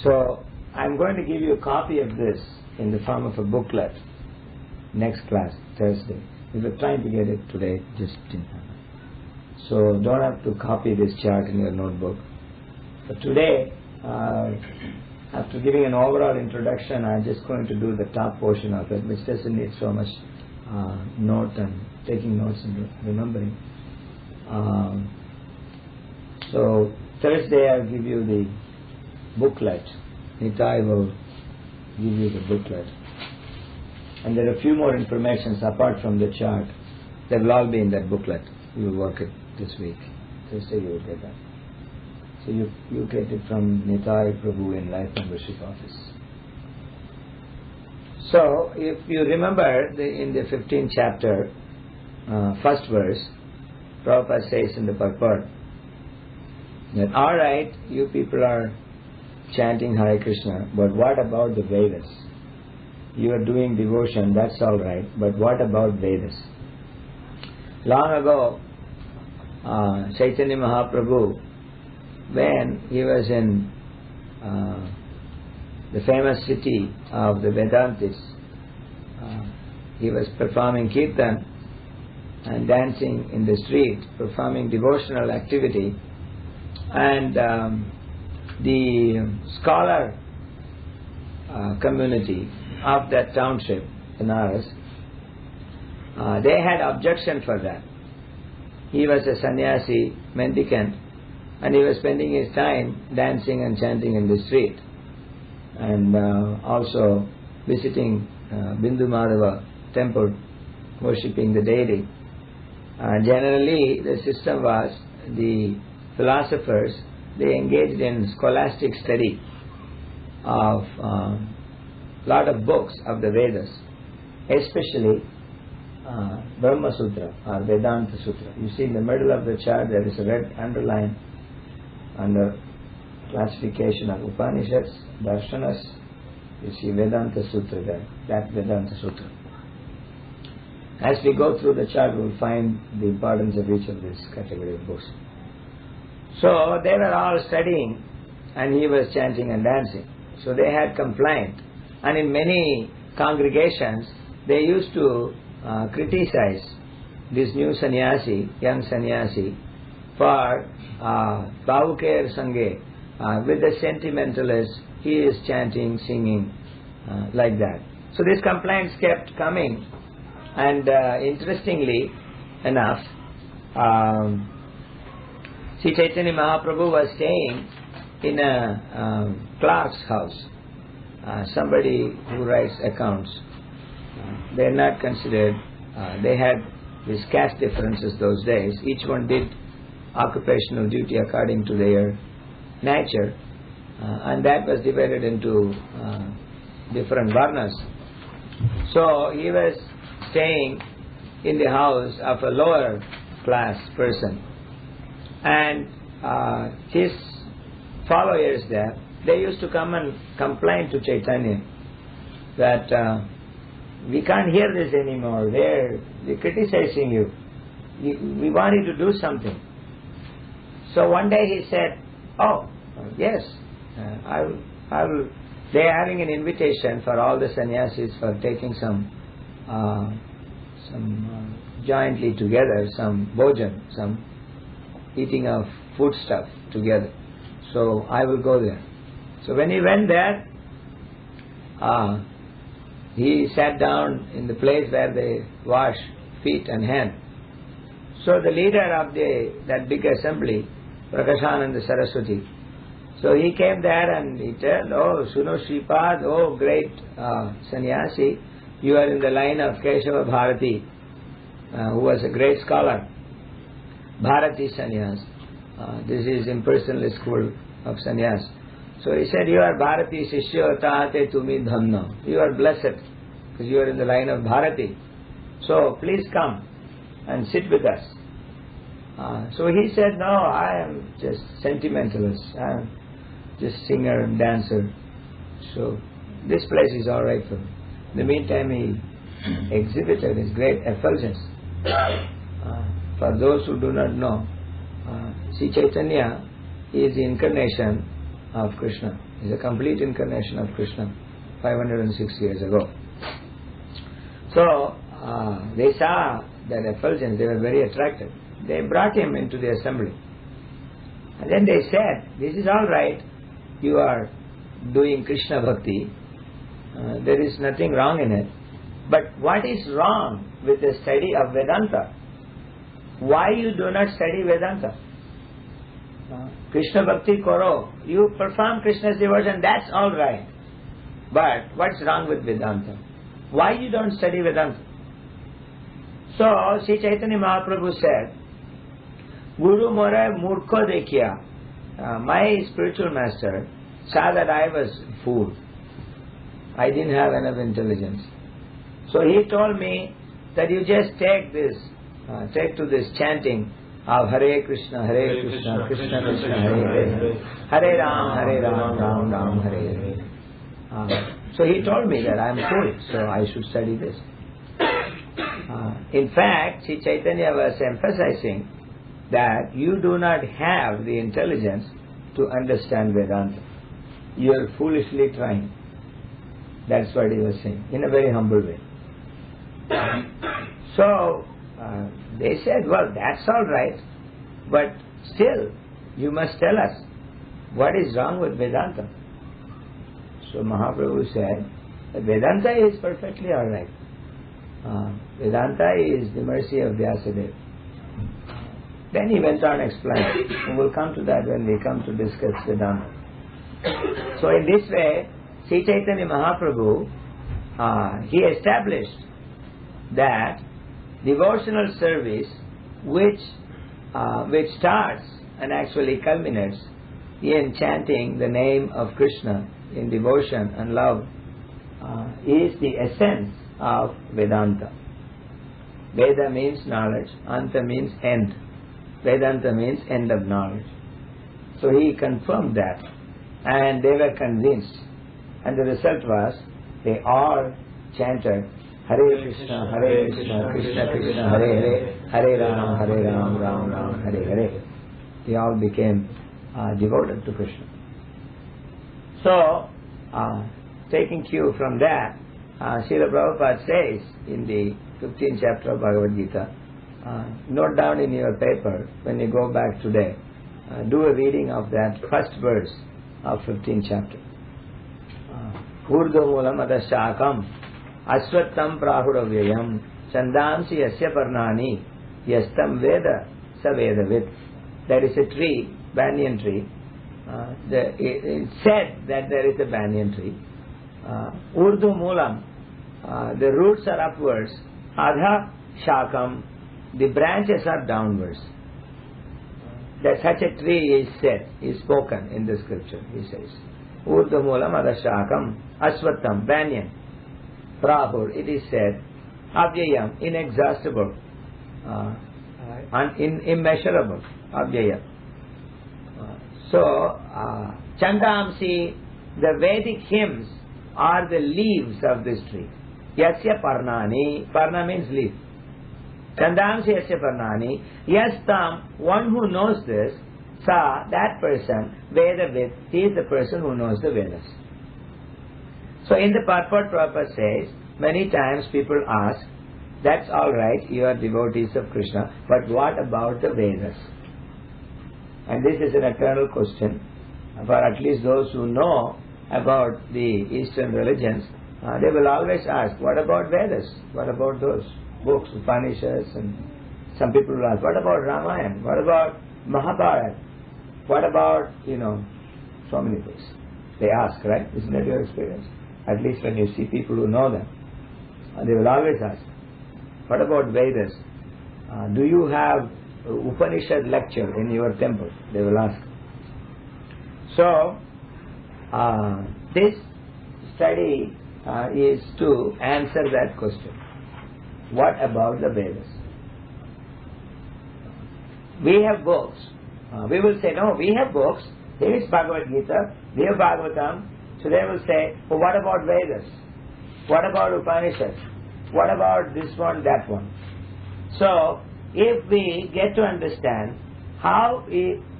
So I'm going to give you a copy of this in the form of a booklet next class, Thursday. We were trying to get it today, just didn't have it. So don't have to copy this chart in your notebook. But today, after giving an overall introduction, I'm just going to do the top portion of it, which doesn't need so much note and taking notes and remembering. So Thursday I'll give you the booklet. Nitai will give you the booklet. And there are a few more informations apart from the chart. They will all be in that booklet. We will work it this week. Thursday you will get that. So you get it from Nitai Prabhu in Life Membership Office. So if you remember in the 15th chapter, first verse, Prabhupada says in the purport that alright, you people are chanting Hare Krishna, but what about the Vedas? You are doing devotion, that's alright, but what about Vedas? Long ago, Chaitanya Mahaprabhu, when he was in the famous city of the Vedantis, he was performing kirtan and dancing in the street, performing devotional activity, and the scholar community of that township, Benares, they had objection for that. He was a sannyasi, mendicant, and he was spending his time dancing and chanting in the street, and also visiting Bindu Madhava temple, worshipping the deity. Generally, the system was the philosophers, they engaged in scholastic study of lot of books of the Vedas, especially Brahma Sutra or Vedanta Sutra. You see in the middle of the chart there is a red underline under classification of Upanishads, Darshanas. You see Vedanta Sutra there, that Vedanta Sutra. As we go through the chart, we will find the importance of each of these category of books. So they were all studying and he was chanting and dancing. So they had complaint. And in many congregations, they used to criticize this new sannyasi, young sannyasi, for Bhavuker Sange, with the sentimentalist, he is chanting, singing, like that. So these complaints kept coming, and interestingly enough, Sri Chaitanya Mahaprabhu was staying in a clerk's house, somebody who writes accounts. They are not considered, they had these caste differences those days. Each one did occupational duty according to their nature, and that was divided into different varnas. So he was staying in the house of a lower class person, and his followers there, they used to come and complain to Chaitanya that we can't hear this anymore, they're criticizing you, we want you to do something. So one day he said, oh yes, I will. They are having an invitation for all the sannyasis for taking some jointly together, some bhojan, some eating of food stuff together. So I will go there. So when he went there, he sat down in the place where they wash feet and hands. So the leader of that big assembly, Prakashananda Saraswati, so he came there and he told, oh, Suno Shripad, oh great sannyasi, you are in the line of Keshava Bharati, who was a great scholar. Bharati sannyas. This is impersonalist school of sannyas. So he said, you are Bharati Shishya Tahate Tumi Dhamna. You are blessed because you are in the line of Bharati. So please come and sit with us. So he said, no, I am just sentimentalist. I am just singer and dancer. So this place is alright for me. In the meantime, he exhibited his great effulgence. For those who do not know, Sri Chaitanya is the incarnation of Krishna. He's a complete incarnation of Krishna 506 years ago. So they saw that effulgence, they were very attracted. They brought him into the assembly. And then they said, this is all right, you are doing Krishna Bhakti, there is nothing wrong in it. But what is wrong with the study of Vedanta? Why you do not study Vedanta? Krishna Bhakti Koro, you perform Krishna's devotion, that's all right. But what's wrong with Vedanta? Why you don't study Vedanta? So, Sri Chaitanya Mahaprabhu said, Guru More Murkho Dekhiya. My spiritual master saw that I was fooled. I didn't have enough intelligence. So he told me that you just take to this chanting of Hare Krishna, Krishna Krishna, Hare Hare, Hare Ram, Ram Ram, Hare Hare. So he told me that I am foolish, so I should study this. In fact, Sri Chaitanya was emphasizing that you do not have the intelligence to understand Vedanta. You are foolishly trying. That's what he was saying, in a very humble way. So, they said, well, that's all right, but still, you must tell us, what is wrong with Vedanta? So Mahaprabhu said, that Vedanta is perfectly all right. Vedanta is the mercy of Vyasadeva. Then he went on explaining. We will come to that when we come to discuss Vedanta. So in this way, Sri Chaitanya Mahaprabhu, he established that devotional service which starts and actually culminates in chanting the name of Krishna in devotion and love is the essence of Vedanta. Veda means knowledge, Anta means end. Vedanta means end of knowledge. So he confirmed that, and they were convinced. And the result was, they all chanted Hare Krishna, Krishna Krishna, Hare Hare, Hare Ram, Ram Ram, Hare Hare. They all became devoted to Krishna. So, taking cue from that, Srila Prabhupada says in the 15th chapter of Bhagavad Gita, note down in your paper when you go back today, do a reading of that first verse of 15th chapter. Urdhumulam adashakam asvattam prahuravyayam chandamsi yasya parnani yastam veda sa vedavit. There is a tree, banyan tree. It's said that there is a banyan tree. Urdhumulam, the roots are upwards. Adha shakam, the branches are downwards. That such a tree is said, is spoken in the scripture, he says. Urdhumulam adashakam asvattam, banyan. Prahur, it is said. Avyayam, inexhaustible. Immeasurable. Avyayam. So, Chandamsi, the Vedic hymns are the leaves of this tree. Yasya parnani, parna means leaf. Chandamsi yasya parnani, yastam, one who knows this, sa, that person, Vedavid, he is the person who knows the Vedas. So in the purport, Prabhupada says, many times people ask, that's all right, you are devotees of Krishna, but what about the Vedas? And this is an eternal question for at least those who know about the Eastern religions. They will always ask, what about Vedas? What about those books, Upanishads? And some people will ask, what about Ramayana? What about Mahabharata? What about, so many things. They ask, right? Isn't that your experience? At least when you see people who know them. They will always ask, what about Vedas? Do you have Upanishad lecture in your temple? They will ask. So, this study is to answer that question. What about the Vedas? We have books. We will say, no, we have books. Here is Bhagavad Gita, we have Bhagavatam. So they will say, well, what about Vedas? What about Upanishads? What about this one, that one? So, if we get to understand how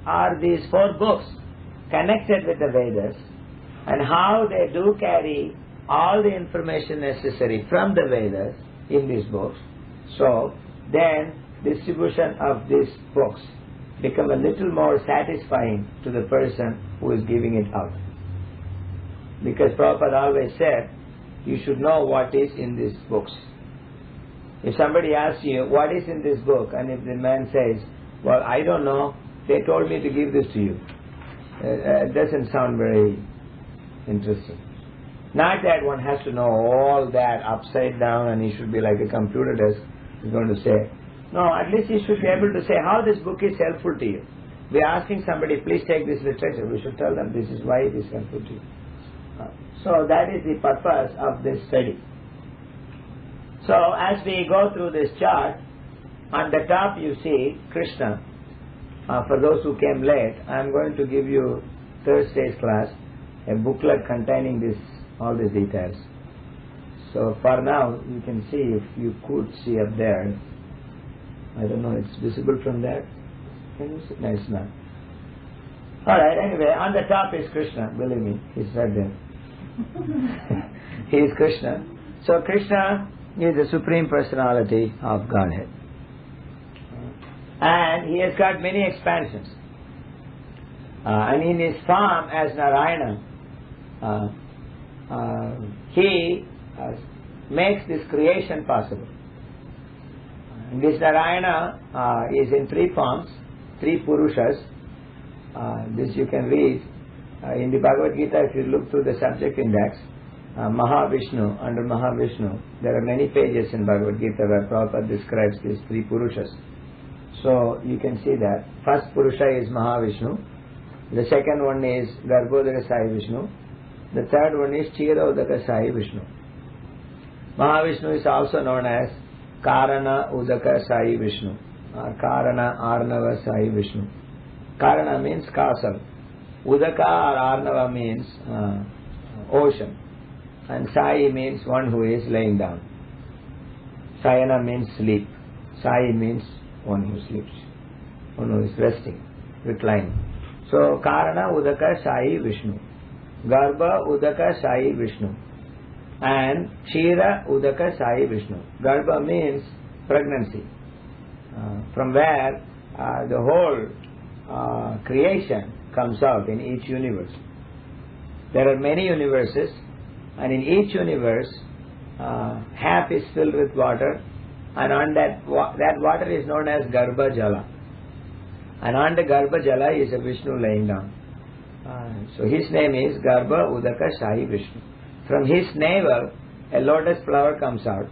are these four books connected with the Vedas and how they do carry all the information necessary from the Vedas in these books. So then distribution of these books become a little more satisfying to the person who is giving it out. Because Prabhupada always said, you should know what is in these books. If somebody asks you, what is in this book? And if the man says, well, I don't know, they told me to give this to you. It doesn't sound very interesting. Not that one has to know all that upside down and he should be like a computer desk is going to say. No, at least he should be able to say how this book is helpful to you. We are asking somebody, please take this literature. We should tell them this is why it is helpful to you. So that is the purpose of this study. So as we go through this chart, on the top you see Krishna. For those who came late, I am going to give you Thursday's class a booklet containing all these details. So for now you can see, if you could see up there, I don't know, it's visible from there. Can you see? No, it's not. Alright, anyway, on the top is Krishna, believe me, he's right there. He is Krishna. So Krishna is the Supreme Personality of Godhead. And he has got many expansions. And in his form as Narayana, he makes this creation possible. And this Narayana is in three forms, three Purushas. This you can read in the Bhagavad Gita. If you look through the subject index, Mahavishnu, under Mahavishnu, there are many pages in Bhagavad Gita where Prabhupada describes these three Purushas. So you can see that. First Purusha is Mahavishnu. The second one is Garbhodaya Sai Vishnu. The third one is Chirodaka Sai Vishnu. Mahavishnu is also known as Karana Udaka Sai Vishnu or Karana Arnava Sai Vishnu. Karana means castle. Udaka or Arnava means ocean. And Sai means one who is laying down. Sayana means sleep. Sai means one who sleeps, one who is resting, reclining. So Karana Udaka Sai Vishnu, Garbha Udaka Sai Vishnu, and Kshira Udaka Sai Vishnu. Garbha means pregnancy, from where the whole creation comes out in each universe. There are many universes, and in each universe half is filled with water, and on that water is known as Garbha Jala. And on the Garbha Jala is a Vishnu laying down. So his name is Garbha Udaka Sai Vishnu. From his navel a lotus flower comes out,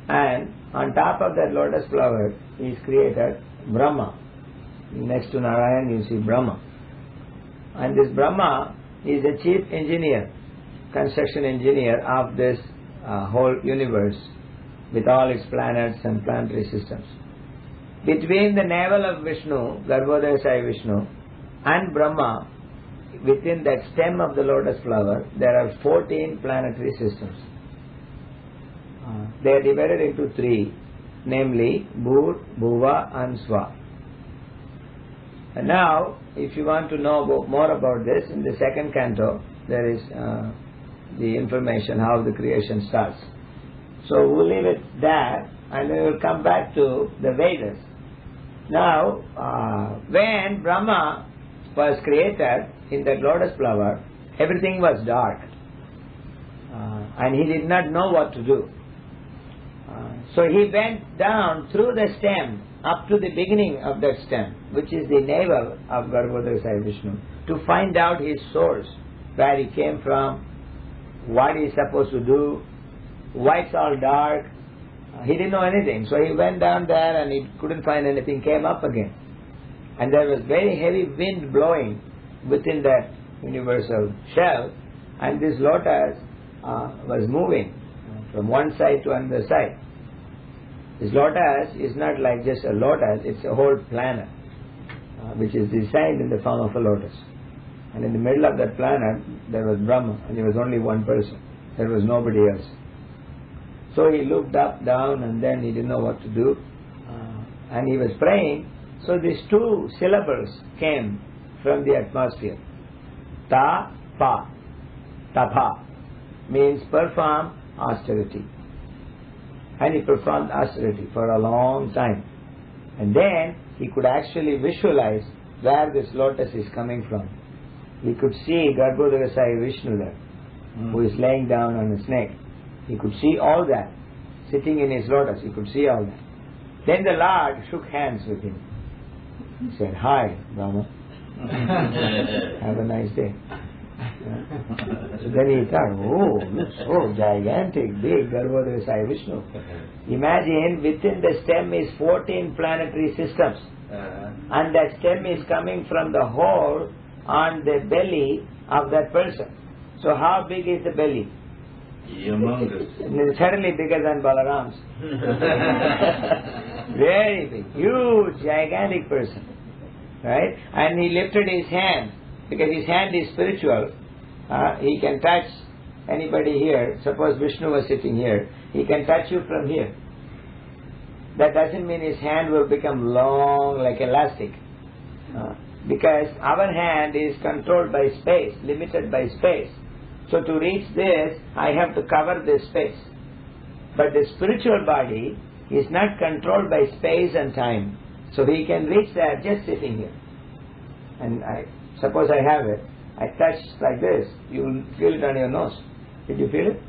and on top of that lotus flower is created Brahma. Next to Narayan you see Brahma. And this Brahma is the chief engineer, construction engineer of this whole universe, with all its planets and planetary systems. Between the navel of Vishnu, Garbhodaya Sai Vishnu, and Brahma, within that stem of the lotus flower, there are 14 planetary systems. They are divided into three, namely Bhur, Bhuva and Swa. And now, if you want to know more about this, in the second canto, there is the information how the creation starts. So we'll leave it there, and we will come back to the Vedas. Now, when Brahma was created in that lotus flower, everything was dark, and he did not know what to do. So he went down through the stem up to the beginning of that stem, which is the navel of Garbhodaya Sai Vishnu, to find out his source, where he came from, what he is supposed to do, why it's all dark. He didn't know anything. So he went down there and he couldn't find anything, came up again. And there was very heavy wind blowing within that universal shell, and this lotus was moving from one side to another side. This lotus is not like just a lotus, it's a whole planet which is designed in the form of a lotus. And in the middle of that planet there was Brahma, and there was only one person. There was nobody else. So he looked up, down, and then he didn't know what to do. And he was praying. So these two syllables came from the atmosphere. Ta-pa. Tapa means perform austerity. And he performed austerity for a long time. And then he could actually visualize where this lotus is coming from. He could see Garbhodakasaya Vishnu there, who is laying down on a snake. He could see all that. Sitting in his lotus, he could see all that. Then the Lord shook hands with him. He said, "Hi, Brahma. Have a nice day." So then he thought, oh, looks so gigantic, big, Garbhodakasaya Vishnu. Imagine within the stem is 14 planetary systems. And that stem is coming from the hole on the belly of that person. So how big is the belly? Humongous. Certainly bigger than Balaram's. Very big, huge, gigantic person. Right? And he lifted his hand, because his hand is spiritual. He can touch anybody here. Suppose Vishnu was sitting here, he can touch you from here. That doesn't mean his hand will become long like elastic. Because our hand is controlled by space, limited by space. So to reach this, I have to cover this space. But the spiritual body is not controlled by space and time. So he can reach that just sitting here. And suppose I have it. I touch like this. You will feel it on your nose. Did you feel it?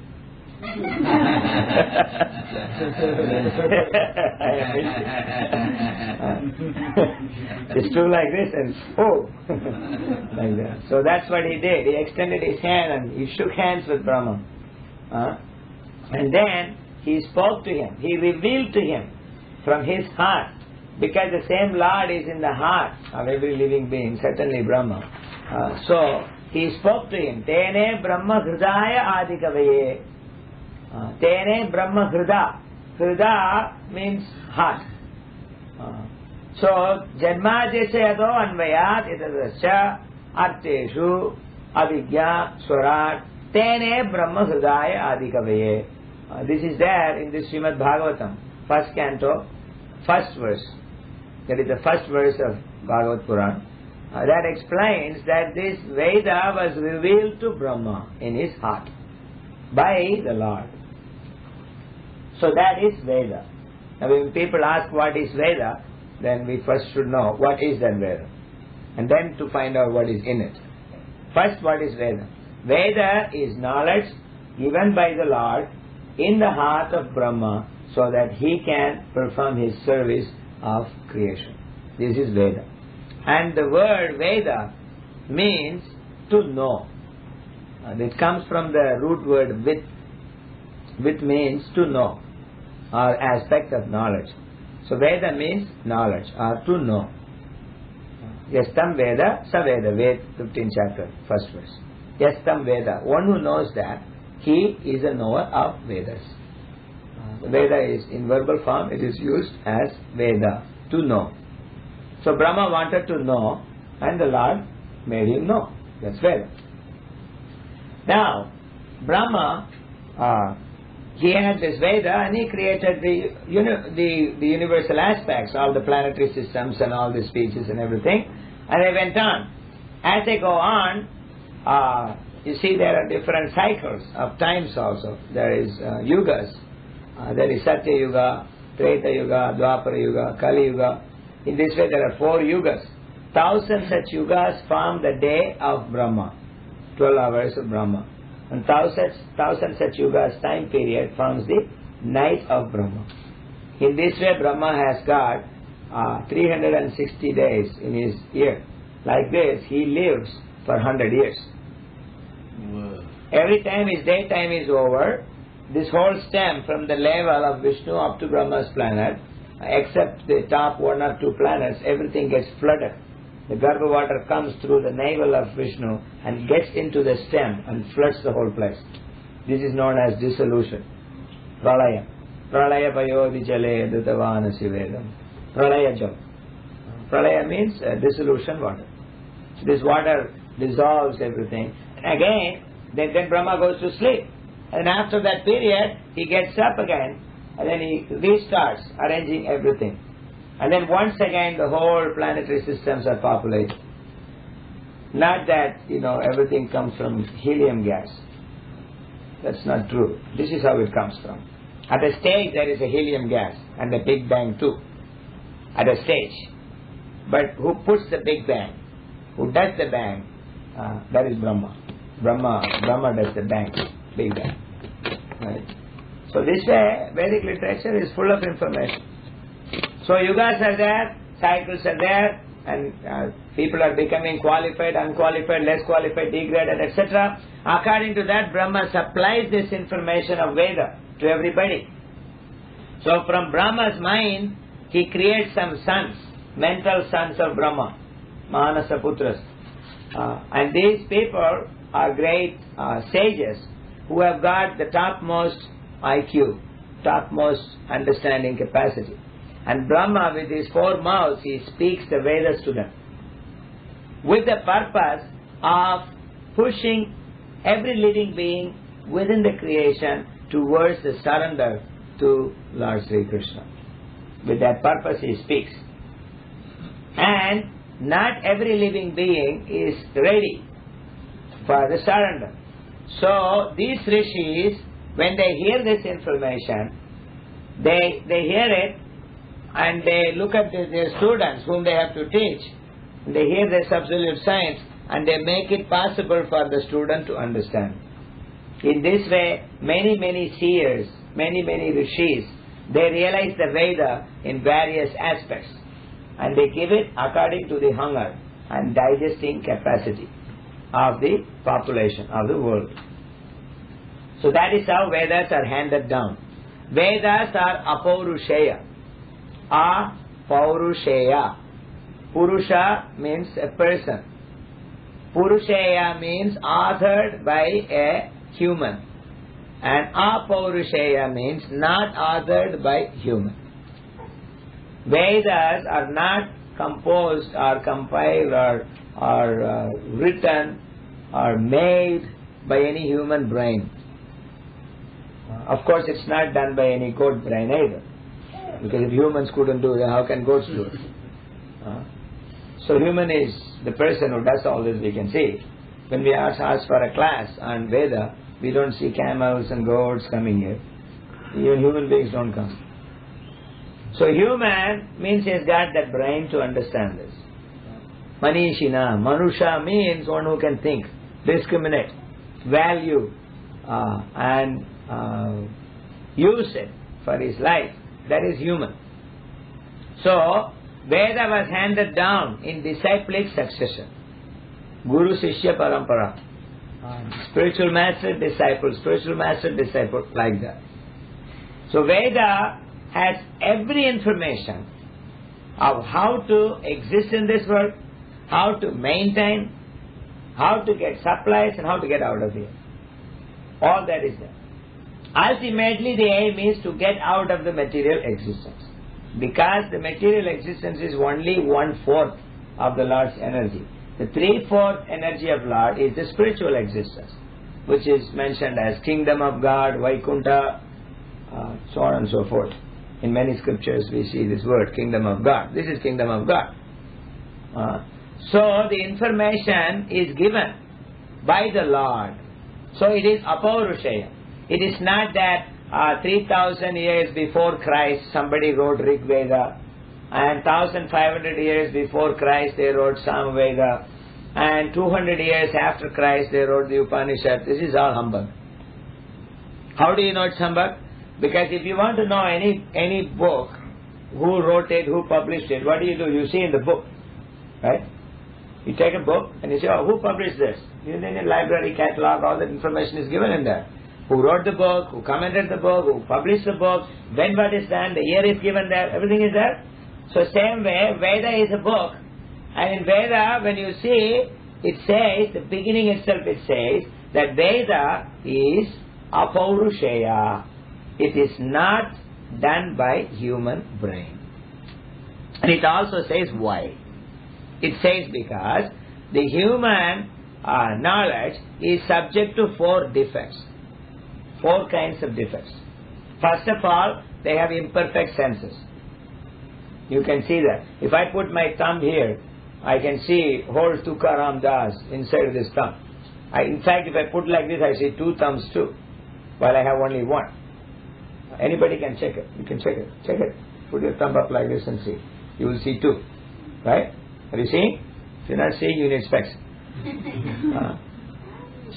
It's true like this and oh, like that. So that's what he did. He extended his hand and he shook hands with Brahma. And then he spoke to him. He revealed to him from his heart, because the same Lord is in the heart of every living being, certainly Brahma. So he spoke to him. Tene Brahma Hridaya Adikavaye. Tene Brahma Hrida. Hrida means heart. So Janmadesya Yado Anvayat Itadasya Arteshu Avijñā Swarat Tene Brahma Hridaya Adikavaye. This is there in the Srimad Bhagavatam, first canto, first verse. That is the first verse of Bhagavad Puran. That explains that this Veda was revealed to Brahma in his heart by the Lord. So that is Veda. Now when people ask what is Veda, then we first should know what is that Veda, and then to find out what is in it. First, what is Veda? Veda is knowledge given by the Lord in the heart of Brahma so that he can perform his service of creation. This is Veda. And the word Veda means to know. It comes from the root word vit. Vit means to know, or aspect of knowledge. So Veda means knowledge, or to know. Yastam Veda, Sa Veda, Ved 15th chapter, first verse. Yastam Veda, one who knows that, he is a knower of Vedas. Veda is in verbal form, it is used as Veda, to know. So Brahma wanted to know, and the Lord made him know. That's Veda. Now, Brahma, he had this Veda and he created the universal aspects, all the planetary systems and all the species and everything, and they went on. As they go on, you see there are different cycles of times also. There is yugas. There is Satya Yuga, Treta Yuga, Dwapara Yuga, Kali Yuga. In this way there are 4 yugas. 1,000 such yugas form the day of Brahma, 12 hours of Brahma. And 1,000 such yugas time period forms the night of Brahma. In this way Brahma has got 360 days in his year. Like this he lives for 100 years. Wow. Every time his daytime is over, this whole stem from the level of Vishnu up to Brahma's planet, except the top 1 or 2 planets, everything gets flooded. The Garbha water comes through the navel of Vishnu and gets into the stem and floods the whole place. This is known as dissolution. Pralaya. Pralaya payodi jale dutavana sivedam. Pralaya jal. Pralaya means dissolution water. So this water dissolves everything. And again, then Brahma goes to sleep. And after that period, he gets up again and then he restarts arranging everything. And then once again the whole planetary systems are populated. Not that, everything comes from helium gas. That's not true. This is how it comes from. At a stage there is a helium gas and a Big Bang too. At a stage. But who puts the Big Bang? Who does the bang? That is Brahma. Brahma does the bang. Big Bang. Right? So this way, Vedic literature is full of information. So yugas are there, cycles are there, and people are becoming qualified, unqualified, less qualified, degraded, etc. According to that, Brahma supplies this information of Veda to everybody. So from Brahma's mind, he creates some sons, mental sons of Brahma, Manasa Putras. And these people are great sages who have got the topmost IQ, topmost understanding capacity. And Brahma, with his 4 mouths, he speaks the Vedas to them, with the purpose of pushing every living being within the creation towards the surrender to Lord Sri Krishna. With that purpose he speaks. And not every living being is ready for the surrender. So these rishis, when they hear this information, they hear it and they look at their students whom they have to teach. They hear this absolute science and they make it possible for the student to understand. In this way, many seers, many rishis, they realize the Veda in various aspects and they give it according to the hunger and digesting capacity of the population, of the world. So that is how Vedas are handed down. Vedas are apauruseya. Apauruseya. Purusha means a person. Puruseya means authored by a human. And apauruseya means not authored by human. Vedas are not composed or compiled or written or made by any human brain. Of course, it's not done by any goat brain either. Because if humans couldn't do it, how can goats do it? So human is the person who does all this, we can see. When we ask for a class on Veda, we don't see camels and goats coming here. Even human beings don't come. So human means he has got that brain to understand this. Manishina, Manusha means one who can think, discriminate, value, and use it for his life. That is human. So, Veda was handed down in disciplic succession. Guru, Shishya, Parampara. Spiritual master, disciple, like that. So, Veda has every information of how to exist in this world, how to maintain, how to get supplies and how to get out of here. All that is there. Ultimately, the aim is to get out of the material existence. Because the material existence is only 1/4 of the Lord's energy. The 3/4 energy of Lord is the spiritual existence, which is mentioned as kingdom of God, Vaikunta, so on and so forth. In many scriptures we see this word, kingdom of God. This is kingdom of God. So the information is given by the Lord. So it is apauruseya. It is not that 3,000 years before Christ somebody wrote Rig Veda, and 1,500 years before Christ they wrote Sam Veda, and 200 years after Christ they wrote the Upanishad. This is all humbug. How do you know it's humbug? Because if you want to know any book, who wrote it, who published it, what do? You see in the book, right? You take a book and you say, oh, who published this? In the library catalog, all that information is given in there. Who wrote the book, who commented the book, who published the book, when what is done, the year is given there, everything is there. So same way, Veda is a book. And in Veda, when you see, it says, the beginning itself it says, that Veda is apauruseya. It is not done by human brain. And it also says why. It says because the human knowledge is subject to 4 defects. 4 kinds of defects. First of all, they have imperfect senses. You can see that. If I put my thumb here I can see whole Tukaram Das inside of this thumb. In fact, if I put like this, I see two thumbs too, while I have only one. Anybody can check it. You can check it. Check it. Put your thumb up like this and see. You will see two. Right? Are you seeing? If you're not seeing, you need specs.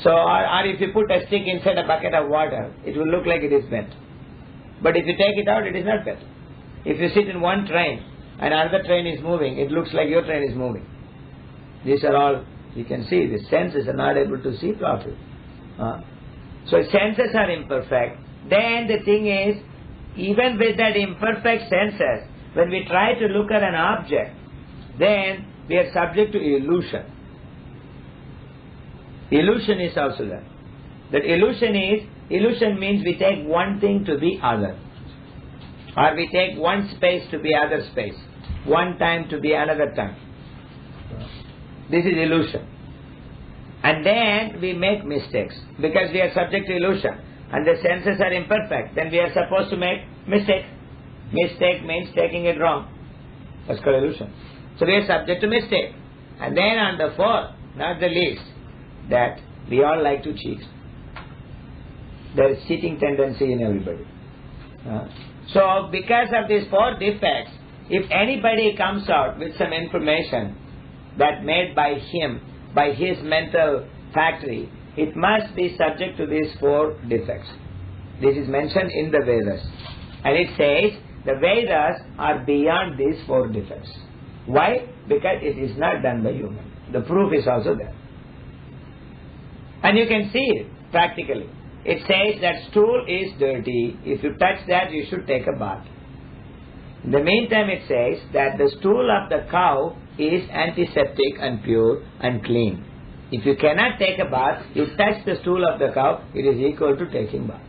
Or if you put a stick inside a bucket of water, it will look like it is bent. But if you take it out, it is not bent. If you sit in one train and another train is moving, it looks like your train is moving. These are all, you can see, the senses are not able to see properly. So senses are imperfect. Then the thing is, even with that imperfect senses, when we try to look at an object, then we are subject to illusion. Illusion is also there. That illusion means we take one thing to be other. Or we take one space to be other space. One time to be another time. This is illusion. And then we make mistakes because we are subject to illusion. And the senses are imperfect. Then we are supposed to make mistake. Mistake means taking it wrong. That's called illusion. So we are subject to mistake. And then on the fourth, not the least, that we all like to cheat. There is cheating tendency in everybody. So because of these four defects, if anybody comes out with some information that made by him, by his mental factory, it must be subject to these four defects. This is mentioned in the Vedas. And it says the Vedas are beyond these four defects. Why? Because it is not done by human. The proof is also there. And you can see it practically. It says that stool is dirty. If you touch that, you should take a bath. In the meantime, it says that the stool of the cow is antiseptic and pure and clean. If you cannot take a bath, you touch the stool of the cow, it is equal to taking bath.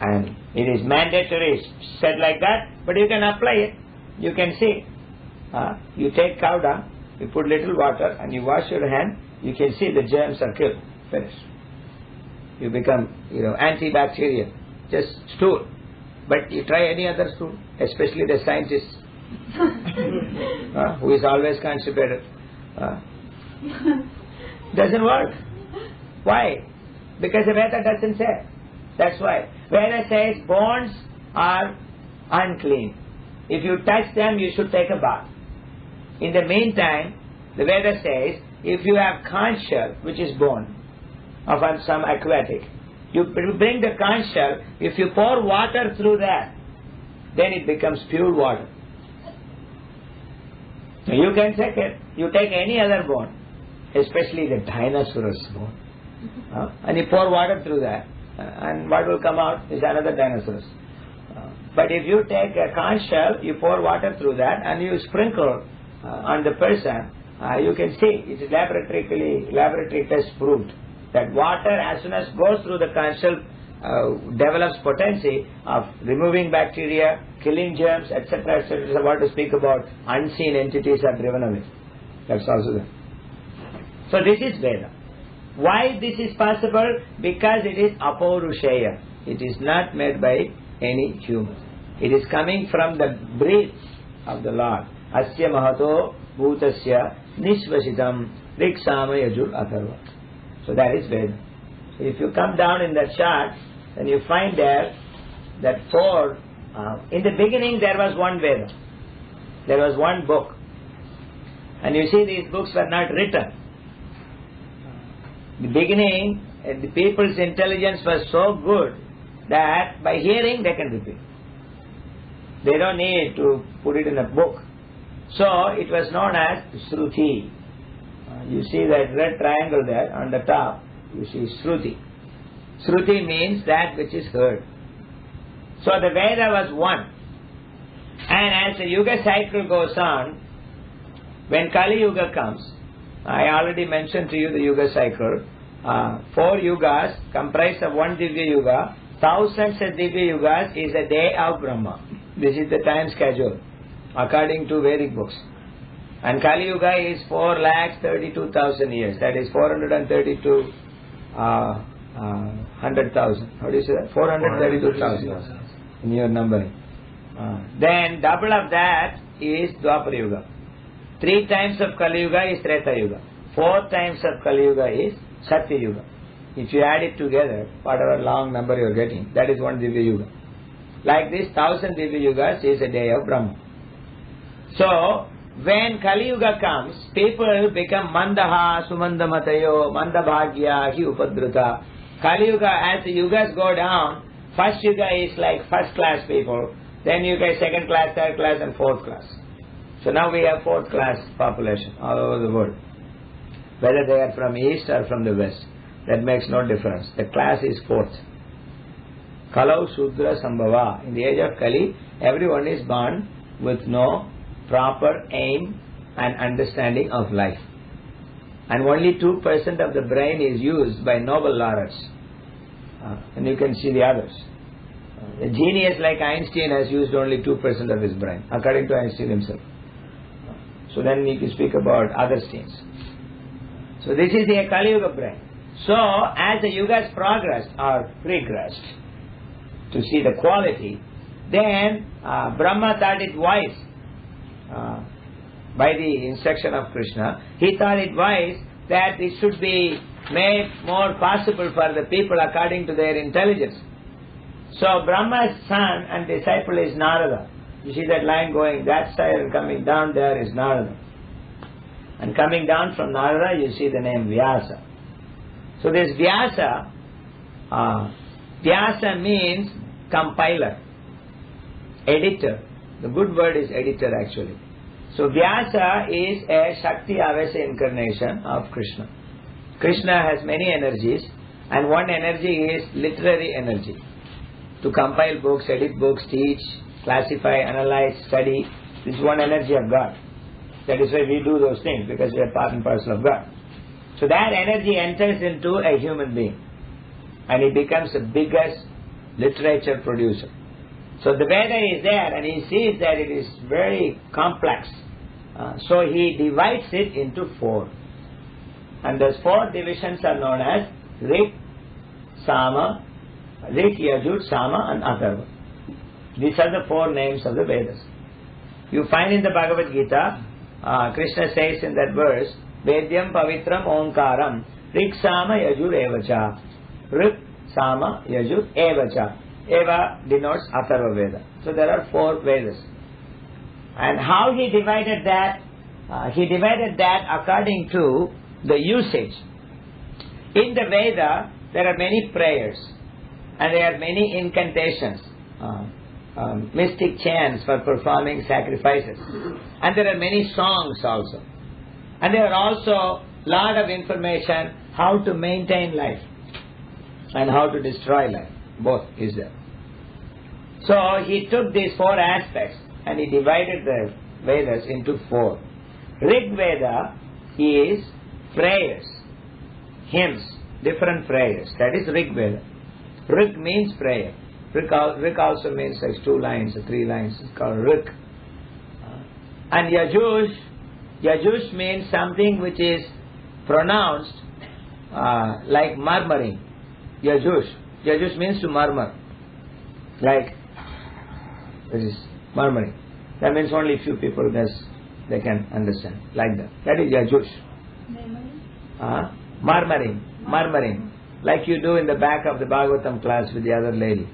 And it is mandatory, said like that, but you can apply it. You can see. You take cow dung, you put little water and you wash your hand, you can see the germs are killed. Finished. You become, antibacterial. Just stool. But you try any other stool, especially the scientist who is always constipated. Doesn't work. Why? Because the Veda doesn't say. That's why. Veda says bones are unclean. If you touch them, you should take a bath. In the meantime, the Veda says, if you have conch shell, which is bone, of some aquatic, you bring the conch shell, if you pour water through that, then it becomes pure water. So you can take it. You take any other bone, especially the dinosaur's bone, and you pour water through that, and what will come out is another dinosaurus. But if you take a conch shell, you pour water through that, and you sprinkle on the person, you can see it is laboratory test proved that water, as soon as goes through the conch shell, develops potency of removing bacteria, killing germs, etc., etc. So what to speak about unseen entities are driven away. That's also there. So this is Veda. Why this is possible? Because it is apauruseya. It is not made by any human. It is coming from the breath of the Lord. Asya mahato bhutasya nishvasitam riksama Yajur Atharva. So that is Veda. So if you come down in that chart, then you find there that in the beginning there was one Veda. There was one book. And you see these books were not written. In the beginning, the people's intelligence was so good that by hearing they can repeat. They don't need to put it in a book. So it was known as Shruti. You see that red triangle there on the top, you see Shruti. Shruti means that which is heard. So the Veda was one. And as the Yuga cycle goes on, when Kali Yuga comes, I already mentioned to you the Yuga cycle, 4 Yugas comprised of one Divya Yuga, thousands of Divya Yugas is a day of Brahma. This is the time schedule according to Vedic books. And Kali Yuga is 4,32,000 years. That is 432 100,000. How do you say that? 432,000 in your numbering. Then double of that is Dwapara Yuga. 3 times of Kali Yuga is Treta Yuga. 4 times of Kali Yuga is Satya Yuga. If you add it together, whatever long number you are getting, that is one Divya Yuga. Like this, 1000 Divya Yugas is a day of Brahma. So, when Kali Yuga comes, people become Mandaha, Sumandamatayo, Mandabhagya, Hi Upadruta. Kali Yuga, as the Yugas go down, first Yuga is like first class people, then Yuga is second class, third class and fourth class. So now we have fourth class population all over the world. Whether they are from east or from the west, that makes no difference. The class is fourth. Kalau Sudra Sambhava. In the age of Kali, everyone is born with no proper aim and understanding of life. And only 2% of the brain is used by Nobel laureates. And you can see the others. A genius like Einstein has used only 2% of his brain, according to Einstein himself. So then we can speak about other states. So this is the Kali Yuga brain. So as the Yugas progressed or regressed to see the quality, then Brahma thought it wise, by the instruction of Krishna, he thought it wise that it should be made more possible for the people according to their intelligence. So Brahma's son and disciple is Narada. You see that line going that side and coming down there is Narada. And coming down from Narada you see the name Vyasa. So this Vyasa, Vyasa means compiler, editor. The good word is editor actually. So Vyasa is a Shakti Avesa incarnation of Krishna. Krishna has many energies, and one energy is literary energy. To compile books, edit books, teach, classify, analyze, study. This is one energy of God. That is why we do those things, because we are part and parcel of God. So that energy enters into a human being, and he becomes the biggest literature producer. So the Veda is there, and he sees that it is very complex. So he divides it into 4. And those 4 divisions are known as Rik, Sama, Rik, Yajur, Sama and Atharva. These are the 4 names of the Vedas. You find in the Bhagavad Gita, Krishna says in that verse, Vedyam Pavitram Omkaram, Rik, Sama, Yajur, Evacha. Rik, Sama, Yajur, Evacha. Eva denotes Atharva Veda. So there are 4 Vedas. And how he divided that? He divided that according to the usage. In the Veda, there are many prayers and there are many incantations, mystic chants for performing sacrifices. And there are many songs also. And there are also lot of information how to maintain life and how to destroy life. Both is there. So he took these 4 aspects and he divided the Vedas into 4. Rig Veda is prayers, hymns, different prayers. That is Rig Veda. Rig means prayer. Rig also means like 2 lines or 3 lines. It's called Rig. And Yajush means something which is pronounced like murmuring. Yajush means to murmur. Like, this is murmuring. That means only few people they can understand. Like that. That is Yajush. Murmuring. Like you do in the back of the Bhagavatam class with the other lady.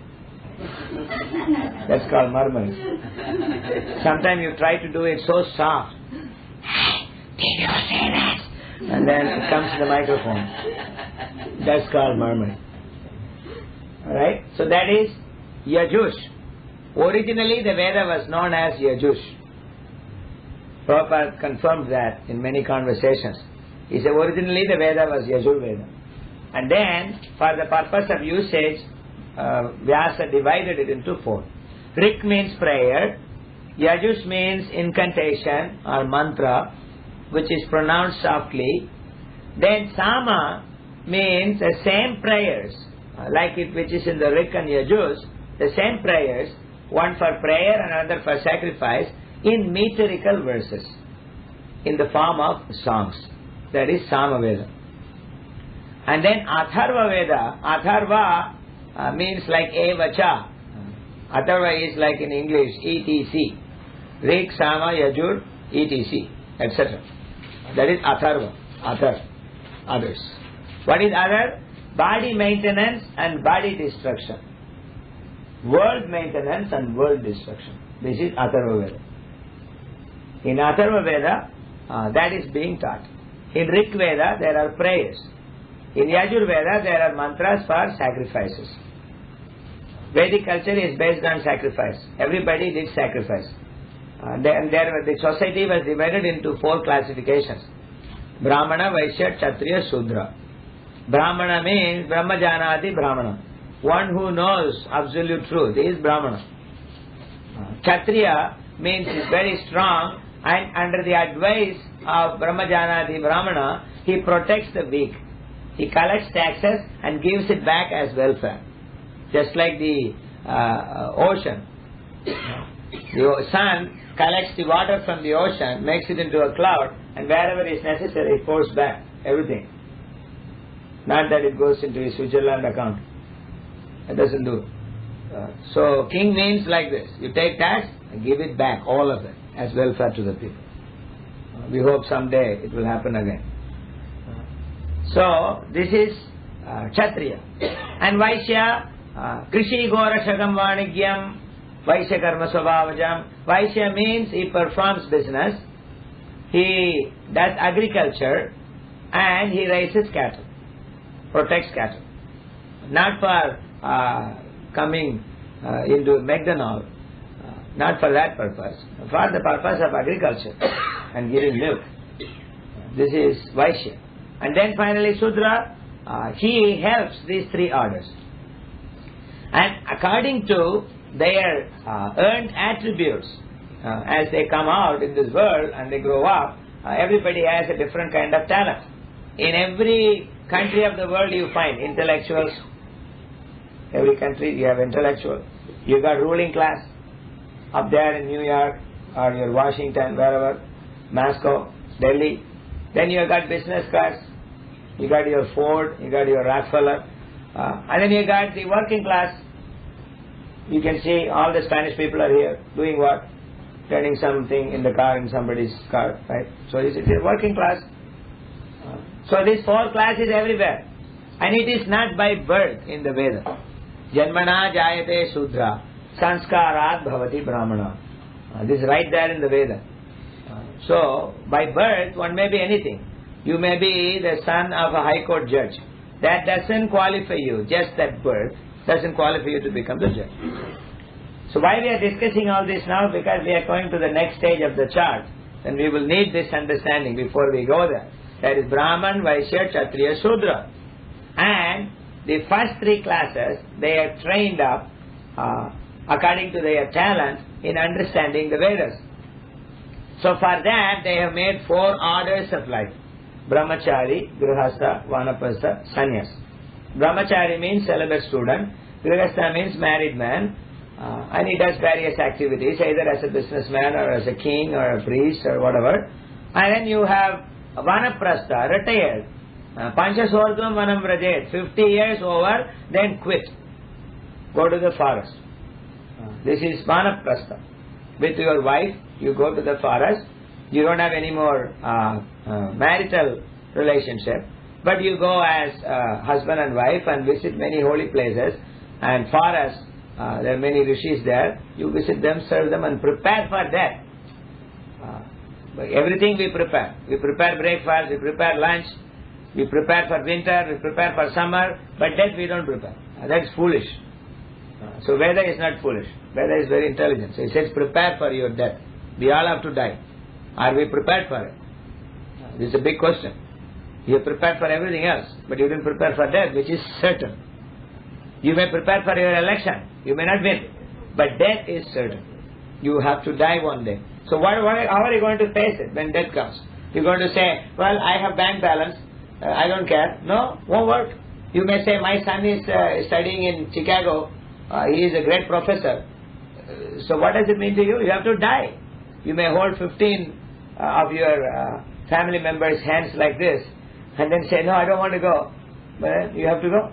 That's called murmuring. Sometimes you try to do it so soft. Did you say that? And then it comes to the microphone. That's called murmuring. Alright? So that is Yajush. Originally the Veda was known as Yajush. Prabhupada confirmed that in many conversations. He said originally the Veda was Yajur Veda. And then for the purpose of usage, Vyasa divided it into 4. Rik means prayer. Yajush means incantation or mantra, which is pronounced softly. Then Sama means the same prayers, like it which is in the Rik and Yajush, the same prayers, one for prayer and another for sacrifice, in metrical verses, in the form of songs. That is Sama Veda. And then Atharva Veda, Atharva means like Evacha. Atharva is like in English, ETC. Rik, Sama, Yajur, ETC. etc. That is Atharva. Others. What is other? Body maintenance and body destruction. World maintenance and world destruction. This is Atharva Veda. In Atharva Veda, that is being taught. In Rig Veda, there are prayers. In Yajur Veda, there are mantras for sacrifices. Vedic culture is based on sacrifice. Everybody did sacrifice. The society was divided into 4 classifications. Brahmana, Vaishya, Kshatriya, Shudra. Brahmana means Brahmajanati Brahmana. One who knows absolute truth is Brahmana. Kshatriya means is very strong, and under the advice of Brahmajanati Brahmana, he protects the weak. He collects taxes and gives it back as welfare. Just like the ocean. The sun collects the water from the ocean, makes it into a cloud, and wherever is necessary, it pours back everything. Not that it goes into his Switzerland account. It doesn't do. So king means like this. You take tax and give it back, all of it, as welfare to the people. We hope someday it will happen again. So this is Kshatriya. And Vaishya, Krishi Gora Shagam Vanigyam, Vaishya Karma Svabhavajam. Vaishya means he performs business, he does agriculture, and he raises cattle, protects cattle. Not for coming into McDonald's, not for that purpose, for the purpose of agriculture and giving milk. This is Vaishya. And then finally Sudra, he helps these 3 orders. And according to their earned attributes, as they come out in this world and they grow up, everybody has a different kind of talent. In every country of the world you find intellectuals. Every country you have intellectual. You got ruling class up there in New York or your Washington, wherever, Moscow, Delhi. Then you got business class. You got your Ford, you got your Rockefeller, and then you got the working class. You can see all the Spanish people are here doing what? Turning something in the car, in somebody's car, right? So it's a working class. So these 4 classes everywhere. And it is not by birth in the Veda. Janmana jayate Sudra, sanskarat bhavati brahmana. This is right there in the Veda. So by birth one may be anything. You may be the son of a high court judge. That doesn't qualify you. Just that birth doesn't qualify you to become the judge. So why we are discussing all this now? Because we are going to the next stage of the chart. And we will need this understanding before we go there. That is Brahman, Vaishya, Kshatriya, Shudra. And the first 3 classes, they are trained up according to their talent in understanding the Vedas. So for that they have made 4 orders of life. Brahmachari, grhastha, vanaprastha, sannyasa. Brahmachari means celibate student. Grhastha means married man. And he does various activities, either as a businessman or as a king or a priest or whatever. And then you have vanaprastha, retired. Panchasordvam vanam vrajet, 50 years over, then quit. Go to the forest. This is vanaprastha. With your wife, you go to the forest. You don't have any more marital relationship, but you go as husband and wife and visit many holy places and forests. There are many rishis there. You visit them, serve them, and prepare for death. Everything we prepare. We prepare breakfast, we prepare lunch, we prepare for winter, we prepare for summer, but death we don't prepare. That's foolish. So Veda is not foolish. Veda is very intelligent. So it says prepare for your death. We all have to die. Are we prepared for it? This is a big question. You are prepared for everything else, but you didn't prepare for death, which is certain. You may prepare for your election. You may not win, but death is certain. You have to die one day. So how are you going to face it when death comes? You're going to say, well, I have bank balance. I don't care. No, won't work. You may say, my son is studying in Chicago. He is a great professor. So what does it mean to you? You have to die. You may hold 15 of your family members' hands like this and then say, no, I don't want to go. But you have to go.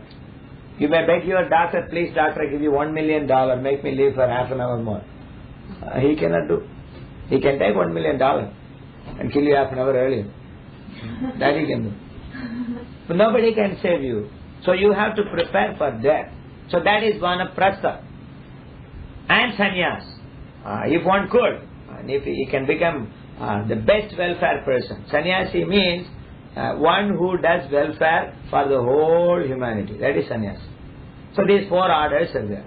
You may beg your doctor, please doctor, I give you $1 million, make me live for half an hour more. He cannot do. He can take $1 million, and kill you half an hour earlier. That he can do. But nobody can save you. So you have to prepare for death. So that is vanaprastha. And sannyas. If one could, and if he can become the best welfare person. Sannyasi means one who does welfare for the whole humanity. That is sannyasi. So these 4 orders are there.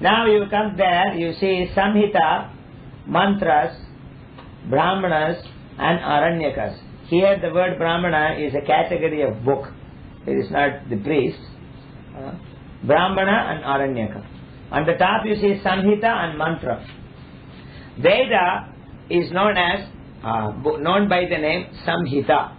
Now you come there, you see samhita, mantras, brahmanas and aranyakas. Here the word brahmana is a category of book. It is not the priest. Brahmana and aranyaka. On the top you see samhita and mantra. Veda is known as known by the name samhita.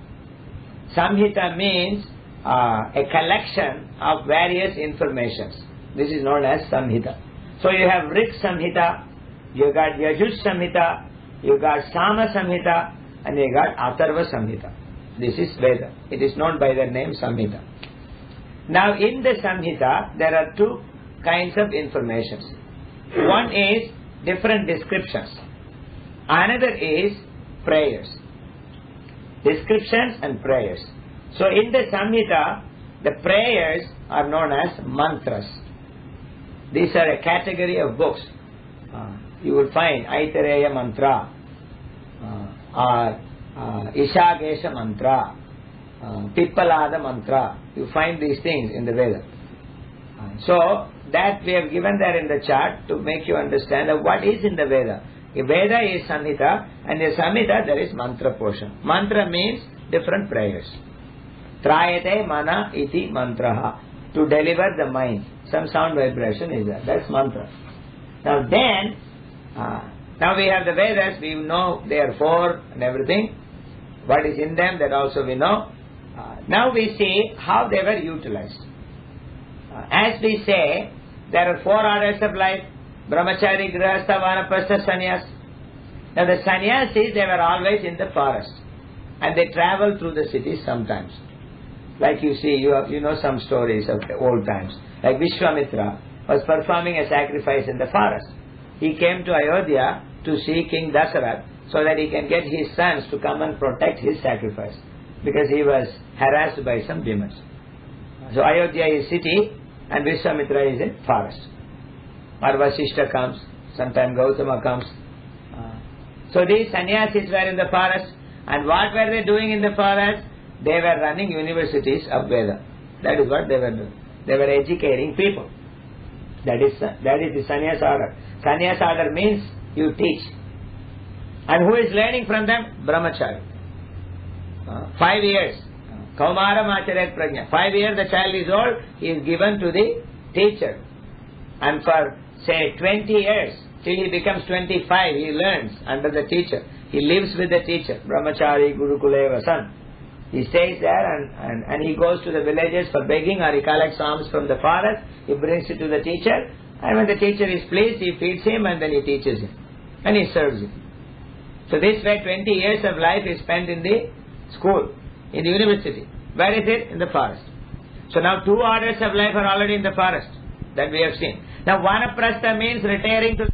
Samhita means a collection of various informations. This is known as samhita. So you have Rik Samhita, you got Yajur Samhita, you got Sama Samhita, and you got Atharva Samhita. This is Veda. It is known by the name Samhita. Now in the Samhita, there are 2 kinds of informations. One is different descriptions. Another is prayers. Descriptions and prayers. So in the Samhita, the prayers are known as mantras. These are a category of books. You will find Aitareya mantra, or Ishagesha mantra, Pippalada mantra. You find these things in the Veda. So that we have given there in the chart to make you understand what is in the Veda. A Veda is Samhita, and in Samhita there is mantra portion. Mantra means different prayers. Trayate mana iti mantraha. To deliver the mind. Some sound vibration is there. That's mantra. Now then, now we have the Vedas, we know they are 4 and everything. What is in them, that also we know. Now we see how they were utilized. As we say, there are 4 orders of life. Brahmachari, grhastha, vanaprastha, sannyas. Now the sannyasis, they were always in the forest. And they travel through the cities sometimes. Like you see, you know some stories of the old times. Like Vishwamitra was performing a sacrifice in the forest. He came to Ayodhya to see King Dasarath so that he can get his sons to come and protect his sacrifice. Because he was harassed by some demons. So Ayodhya is city and Vishwamitra is in forest. Or Vasishta comes, sometime Gautama comes. So these sannyasis were in the forest. And what were they doing in the forest? They were running universities of Veda. That is what they were doing. They were educating people. That is the sannyasa order. Sannyasa order means you teach. And who is learning from them? Brahmachari. 5 years. Kaumaram acharet prajna. 5 years the child is old, he is given to the teacher. And for say 20 years, till he becomes 25, he learns under the teacher. He lives with the teacher. Brahmachari Gurukuleva son. He stays there and he goes to the villages for begging, or he collects alms from the forest, he brings it to the teacher, and when the teacher is pleased, he feeds him and then he teaches him. And he serves him. So this way 20 years of life is spent in the school, in the university. Where is it? In the forest. So now 2 orders of life are already in the forest, that we have seen. Now vanaprastha means retiring to